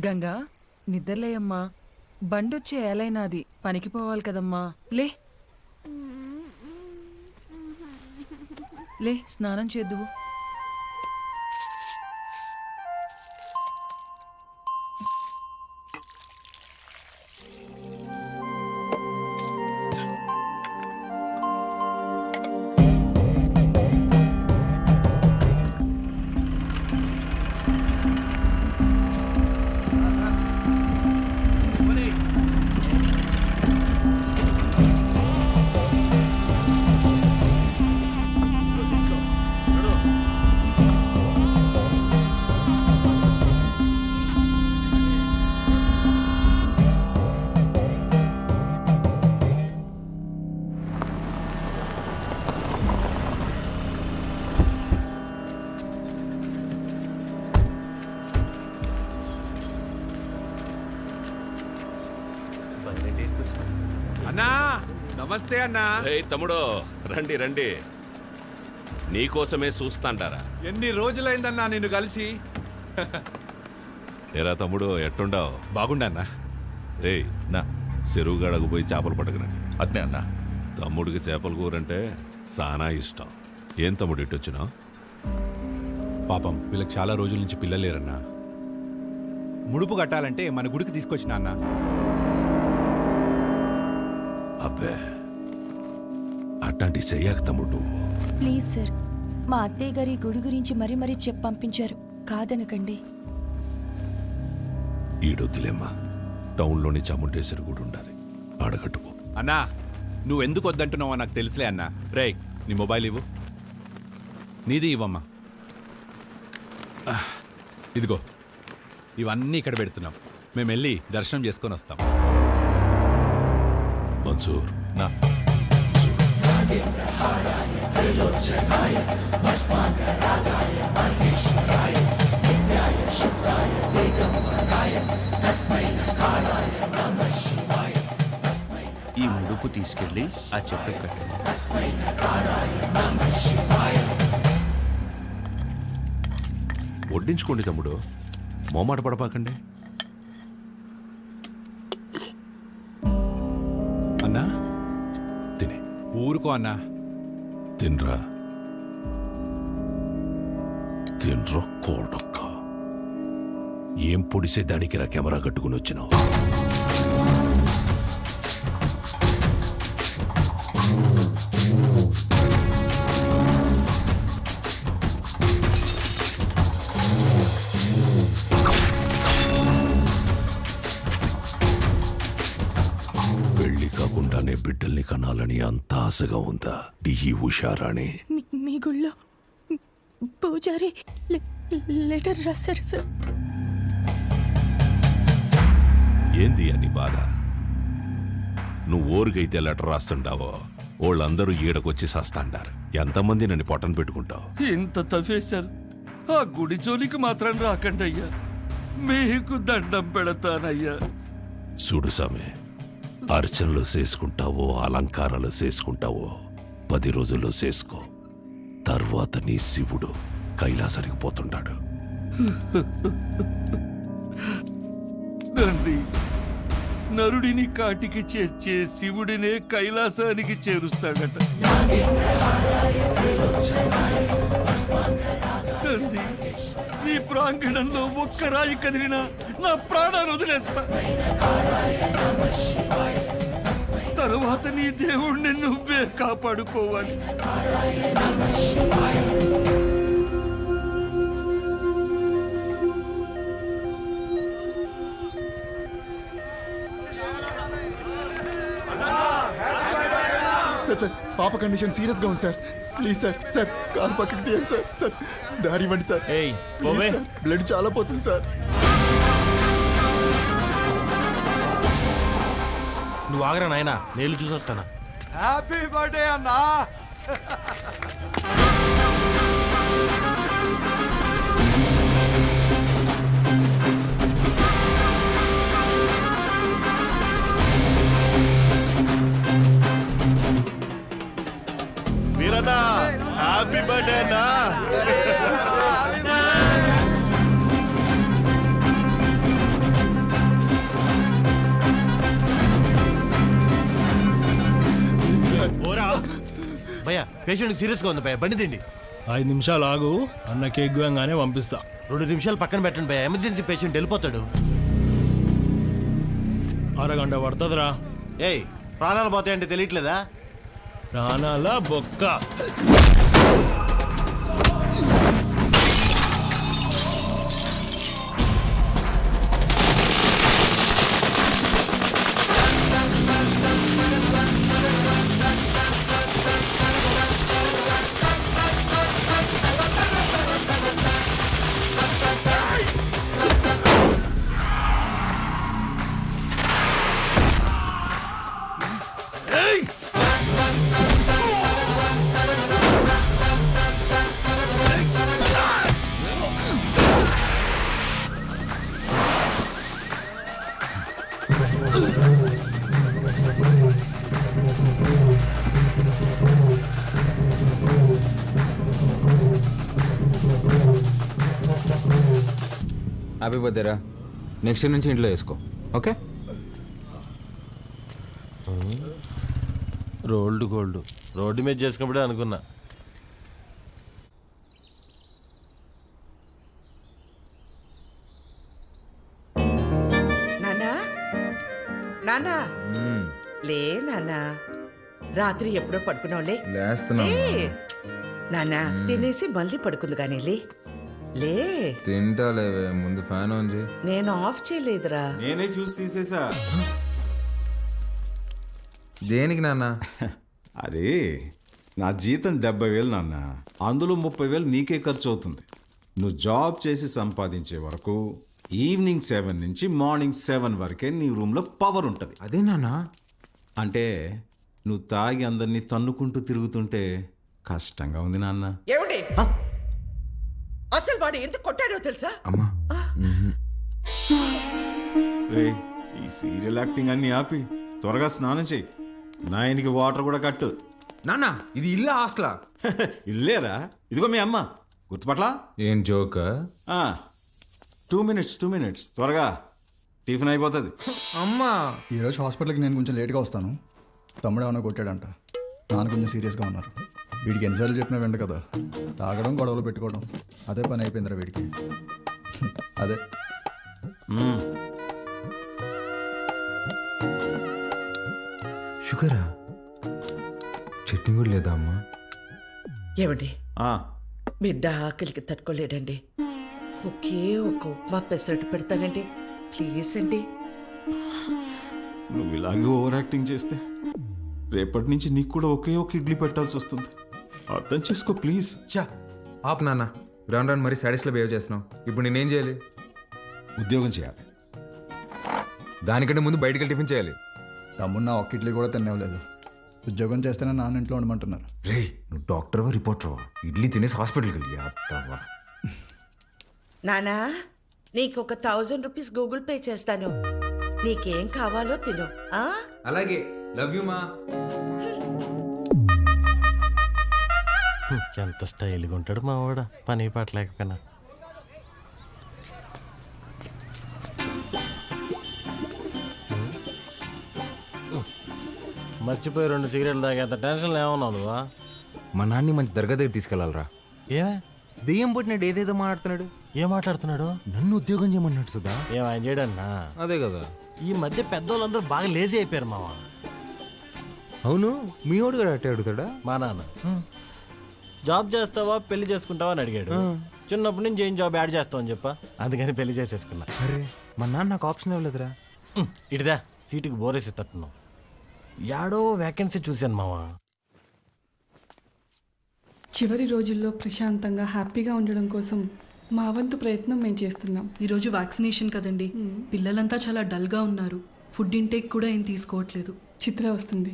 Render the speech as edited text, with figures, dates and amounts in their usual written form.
గంగా నిద్రలేయమ్మా. బండొచ్చే ఏలైనాది, పనికి పోవాలి కదమ్మా. లే లే, స్నానం చేద్దువు. అన్నా నమస్తే అన్నా. తమ్ముడు రండి రండి, నీకోసమే చూస్తాంటారా. ఎన్ని రోజులైందన్నా నిన్ను కలిసి. ఏరా తమ్ముడు ఎట్టుండావు? బాగుండన్నా. ఏయ్ నా చెరువు గడకు పోయి చేపలు పట్టకురండి. అట్నే అన్నా. తమ్ముడికి చేపల కూరంటే చాలా ఇష్టం. ఏం తమ్ముడు ఇట్టొచ్చినావు? పాపం వీళ్ళకి చాలా రోజుల నుంచి పిల్లలేరన్నా. ముడుపు కట్టాలంటే మన గుడికి తీసుకొచ్చిన అన్నా. అబ్బే అట్లాంటి చెయ్యాక తమ్ముడు నువ్వు. ప్లీజ్ సార్, మా అత్తయ్య గారి గుడి గురించి మరీ మరీ చెప్పి పంపించారు, కాదనకండి. ఈడొద్దులేమ్మా, టౌన్లోని చాముండేశ్వరి గుడి ఉండాలి, ఆడగట్టుపో. అన్నా నువ్వెందుకు వద్దంటున్నావో నాకు తెలుసులే అన్నా. రే నీ మొబైల్ ఇవ్వు. నీది ఇవ్వమ్మా. ఇదిగో ఇవన్నీ ఇక్కడ పెడుతున్నాం. మేము వెళ్ళి దర్శనం చేసుకొని వస్తాం. మన్సూర్ నా ఈ ముడుపు తీసుకెళ్ళి ఆ చెట్టు కట్టండి. వడ్డించుకోండి తమ్ముడు, మోమాట పడపాకండి. అన్నా తినే ఊరుకో అన్నా. తిన్రా తిన్రా కోడక్క. ఏం పొడిసే దానికి రా కెమెరా కట్టుకుని వచ్చినావు? పెళ్లి కాకుండానే బిడ్డల్ని కనాలని అంత ఆశగా ఉందా ఈ ఉషారాణి? మీ గుళ్ళో పూజారి లెటర్ రాశారు సార్. ఏంది అని బాధ? నువ్వు ఊరికైతే లెటర్ రాస్తుండావో వాళ్ళందరూ ఈడకొచ్చి సస్తాండారు. ఎంతమంది నన్ను పొట్టను పెట్టుకుంటావు? ఇంత తవ్వేశారు, ఆ గుడి జోలికి మాత్రం రాకండి అయ్యా, మీకు దండం పెడతానయ్యా. చూడు సామె, అర్చనలు చేసుకుంటావో అలంకారాలు చేసుకుంటావో 10 రోజుల్లో చేసుకో. తర్వాత నీ శివుడు కైలాసానికి పోతుంటాడు. తండ్రి, నరుడిని కాటికి చేర్చే శివుడినే కైలాసానికి చేరుస్తాడట. తండ్రి, ఈ ప్రాంగణంలో ఒక్క రాయి కదిలినా నా ప్రాణాలు వదిలేస్తా. తరువాత నీ దేవుణ్ణి నువ్వే కాపాడుకోవాలి. సార్ పాప కండిషన్ సీరియస్ గా ఉంది sir. Please sir, sir car పక్కకి తీయండి సార్. సార్ దారి ఇవ్వండి సార్. ప్లీజ్ సార్, బ్లడ్ చాలా పోతుంది సార్. నువ్వు ఆగరా నాయనా, నేను చూసొస్తానా. హ్యాపీ బర్త్డే అన్నా. వీరన్నా హ్యాపీ బర్త్డే అన్నా. భయ్యా పేషెంట్ సీరియస్గా ఉంది భయ్యా, బండి తిండి. 5 నిమిషాలు ఆగు, అన్న కేక్ గోయంగానే పంపిస్తా. 2 నిమిషాలు పక్కన పెట్టండి భయ్యా, ఎమర్జెన్సీ పేషెంట్ వెళ్ళిపోతాడు. అరగంట పడుతుందిరా. ఏయ్ ప్రాణాలు పోతాయంటే తెలియట్లేదా? ప్రాణాల బొక్క. హ్యాపీ బర్త్డేరా. నెక్స్ట్ నుంచి ఇంట్లో వేసుకో, ఓకే? రోల్డ్ గోల్డ్ రోడ్డు మీద చేసుకున్నప్పుడే అనుకున్నా. నానా నానా లే నానా, రాత్రి ఎప్పుడో పడుకున్నావులే. లేస్తున్నా. నానా తినేసి మళ్ళీ పడుకుంది కానీ లే లే. తింటా లేవే, ముందు ఫ్యాన్ ఆన్ చేయి. నేను ఆఫ్ చేయలేదురా. నేనే ఫ్యూజ్ తీసేసా. దేనికి నాన్న? అది నా జీతం 70,000 నాన్న, అందులో 30,000 నీకే ఖర్చు అవుతుంది. నువ్వు జాబ్ చేసి సంపాదించే వరకు ఈవినింగ్ 7 నుంచి మార్నింగ్ 7 వరకే నీ రూమ్లో పవర్ ఉంటుంది. అదే నాన్న. అంటే నువ్వు తాగి అందరినీ తన్నుకుంటూ తిరుగుతుంటే కష్టంగా ఉంది నాన్న. ఏమండి అసలు వాడు ఎందుకు కొట్టాడో తెలుసా? అమ్మా రేయ్, ఈ సీరియల్ యాక్టింగ్ అన్ని ఆపి త్వరగా స్నానం చేయి. నాయనికి వాటర్ కూడా కట్టు. నాన్న, ఇది ఇల్లా హాస్టలా? ఇల్లేరా, ఇదిగో మీ అమ్మ. గుర్తుపట్లా? ఏం జోక్? 2 minutes త్వరగా టిఫిన్ అయిపోతుంది. అమ్మా, ఈరోజు హాస్పిటల్కి నేను కొంచెం లేట్గా వస్తాను. తమ్ముడు ఏమైనా కొట్టాడంట, నాన్న కొంచెం సీరియస్గా ఉన్నారు. వీడికి ఎన్నిసార్లు చెప్పినా వెంట కదా, తాగడం గొడవలు పెట్టుకోవడం అదే పని అయిపోయిందిరా వీడికి. అదే షుగరా? చట్నీ కూడా లేదా అమ్మా? ఏమండి బిడ్డ ఆకలికి తట్టుకోలేడండి, ఒకే ఒక ఉప్మా పెసరట్టు పెడతానండి ప్లీజ్ అండి. నువ్వు ఇలాగే ఓవర్ యాక్టింగ్ చేస్తే రేపటి నుంచి నీకు కూడా ఒకే ఒక ఇడ్లీ పెట్టాల్సి వస్తుంది. అర్థం చేసుకో ప్లీజ్. చా ఆప్ నాన్న, రాను రాను మరీ సాడీస్లో బిహేవ్ చేస్తున్నావు. ఇప్పుడు నేనేం చేయాలి? ఉద్యోగం చేయాలి. దానికంటే ముందు బయటికి వెళ్ళి టిఫిన్ చేయాలి. తమ్ముడు నా ఒక్క ఇడ్లీ కూడా తినేవలేదు. ఉద్యోగం చేస్తేనే నాన్న ఇంట్లో ఉండమంటున్నారు. రే, నువ్వు డాక్టర్వా రిపోర్టర్వా? ఇడ్లీ తినేసి హాస్పిటల్కి వెళ్ళి అత్తవా. నానా నీకు ఒక 1000 రూపీస్ గూగుల్ పే చేస్తాను, నీకేం కావాలో తిను. అలాగే, లవ్ యూ మా. ఎంత స్టైల్గా ఉంటాడు మా వాడు, పని పాట లేకపోయినా. మర్చిపోయి 2 సిగరెట్లు తాగేంత టెన్షన్ ఏమన్నావు నువ్వా? మా నాన్ని మంచి దర్గా దగ్గర తీసుకెళ్ళాలరా. ఏమే దెయ్యం పుట్టినాడు, ఏదేదో మాట్లాడుతున్నాడు. ఏం మాట్లాడుతున్నాడు? నన్ను ఉద్యోగం చేయమన్నాడు సుధా. ఏం ఆయన చేయడన్నా? అదే కదా, ఈ మధ్య పెద్దోళ్ళందరూ బాగా లేజీ అయిపోయారు మావా. అవును, మీ వాడు కూడా అట్టే అడుగుతాడా? మా నాన్న జాబ్ చేస్తావా పెళ్లి చేసుకుంటావా అని అడిగాడు. చిన్నప్పటి నుంచి ఏం జాబ్ యాడ్ చేస్తావు అని చెప్పా, అందుకని పెళ్లి చేసేసుకున్నా. అరే, మా నాన్న నాకు ఆప్షన్ ఇవ్వలేదురా. ఇటుదా సీటుకి బోరేసి తట్టున్నావు. యాడో వ్యాకెన్సీ చూశాను మావా. చివరి రోజుల్లో ప్రశాంతంగా హ్యాపీగా ఉండడం కోసం మా వంతు ప్రయత్నం మేము చేస్తున్నాం. ఈరోజు వ్యాక్సినేషన్ కదండి, పిల్లలంతా చాలా డల్గా ఉన్నారు. ఫుడ్ ఇంటేక్ కూడా ఏం తీసుకోవట్లేదు. చిత్ర వస్తుంది.